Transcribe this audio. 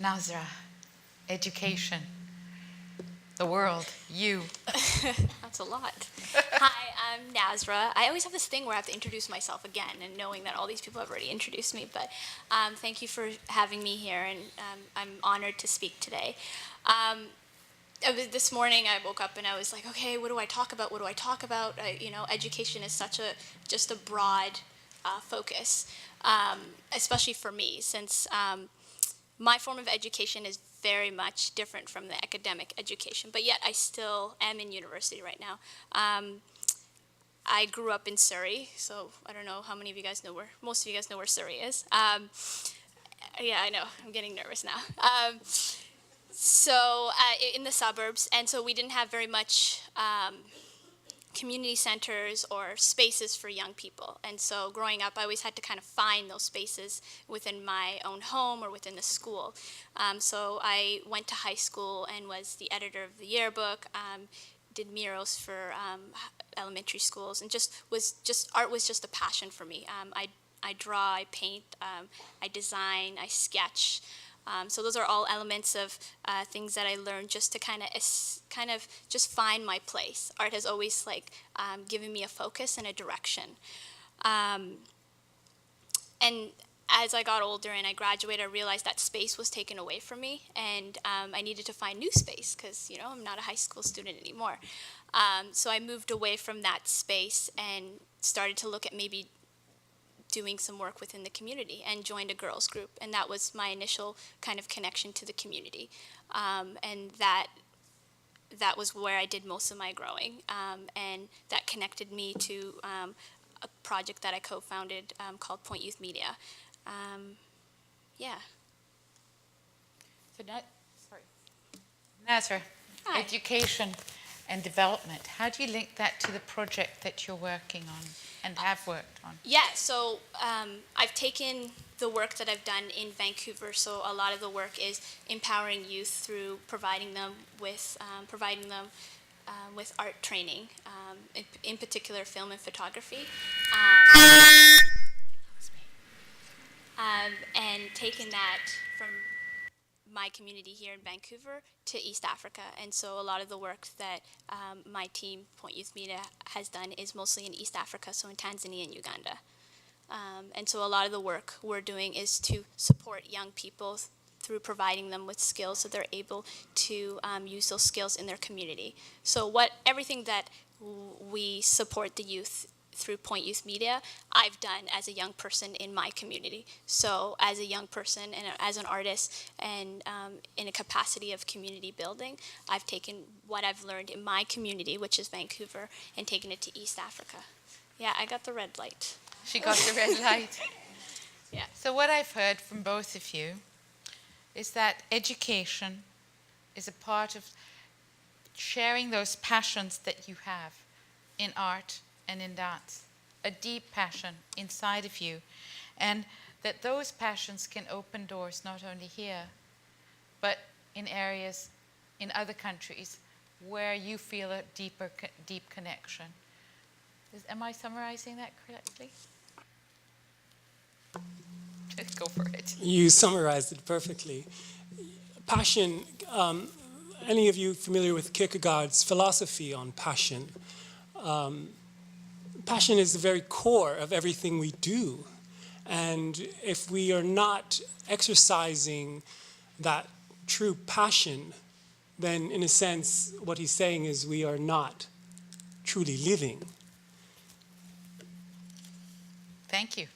Nasra, education, the world, you. That's a lot. Hi, I'm Nasra. I always have this thing where I have to introduce myself again, and knowing that all these people have already introduced me, but thank you for having me here, and I'm honored to speak today. This morning I woke up and I was like, okay, what do I talk about? What do I talk about? Education is just a broad focus, especially for me, since my form of education is very much different from the academic education, but yet I still am in university right now. I grew up in Surrey, so I don't know how many of you guys know most of you guys know where Surrey is. Yeah, I know, I'm getting nervous now. In the suburbs, and so we didn't have very much community centers or spaces for young people. And so growing up, I always had to kind of find those spaces within my own home or within the school. So I went to high school and was the editor of the yearbook, did murals for elementary schools, and art was just a passion for me. I draw, I paint, I design, I sketch. So those are all elements of things that I learned just to kind of just find my place. Art has always given me a focus and a direction. And as I got older and I graduated, I realized that space was taken away from me, and I needed to find new space because I'm not a high school student anymore. So I moved away from that space and started to look at maybe doing some work within the community, and joined a girls group, and that was my initial kind of connection to the community, and that was where I did most of my growing, and that connected me to a project that I co-founded called Point Youth Media. Yeah. So Nasra, Hi. education and development. How do you link that to the project that you're working on and have worked on? Yeah, so I've taken the work that I've done in Vancouver, so a lot of the work is empowering youth through providing them with art training, in particular film and photography. And taken that from my community here in Vancouver to East Africa. And so a lot of the work that my team, Point Youth Media, has done is mostly in East Africa, so in Tanzania and Uganda. And so a lot of the work we're doing is to support young people through providing them with skills so they're able to use those skills in their community. So everything that we support the youth through Point Youth Media, I've done as a young person in my community. So as a young person and as an artist and in a capacity of community building, I've taken what I've learned in my community, which is Vancouver, and taken it to East Africa. Yeah, I got the red light. She got the red light. Yeah. So what I've heard from both of you is that education is a part of sharing those passions that you have in art and in dance, a deep passion inside of you, and that those passions can open doors not only here, but in areas in other countries where you feel a deep connection. Am I summarizing that correctly? Just go for it. You summarized it perfectly. Passion, any of you familiar with Kierkegaard's philosophy on passion? Passion is the very core of everything we do. And if we are not exercising that true passion, then in a sense, what he's saying is we are not truly living. Thank you.